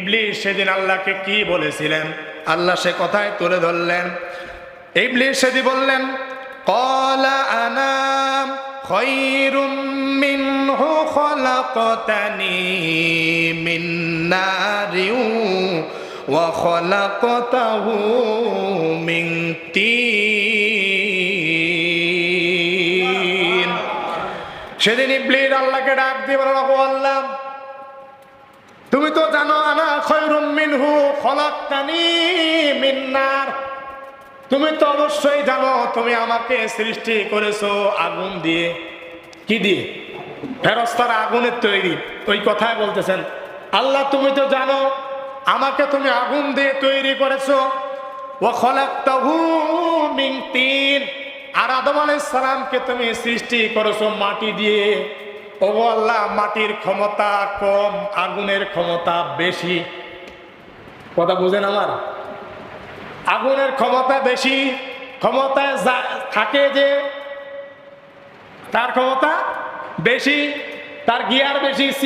ইবলিস সেদিন আল্লাহকে কি বলেছিলেন, আল্লাহ সে কথায় তুলে ধরলেন। ইবলিস সেদিন বললেন, ক্বালা আনা খায়রুম মিনহু খলাকতানি মিন নারিন ওয়া খলাকতাহু মিন তিন। সেদিন ইবলিস আল্লাহকে ডাক দিয়ে বলল, ও আল্লাহ, তুমি তো জানো আনা খায়রুম মিনহু খলাকতানি মিন নার, তুমি তো অবশ্যই জানো তুমি আমাকে সৃষ্টি করেছো আগুন দিয়ে। কি দিয়ে? ফেরেশতারা আগুনের তৈরি। ওই কথাই বলতেছেন, আল্লাহ তুমি তো জানো আমাকে তুমি আগুন দিয়ে তৈরি করেছো। ওয়া খলাকতাহু মিন তিন, আর আদম আলাইহিস সালামকে তুমি সৃষ্টি করেছো মাটি দিয়ে। ও আল্লাহ, মাটির ক্ষমতা কম, আগুনের ক্ষমতা বেশি। কথা বুঝেন আমার? আগুনের ক্ষমতা বেশি, ক্ষমতায় থাকে যে তার ক্ষমতা বেশি, তার গিয়ার বেশি।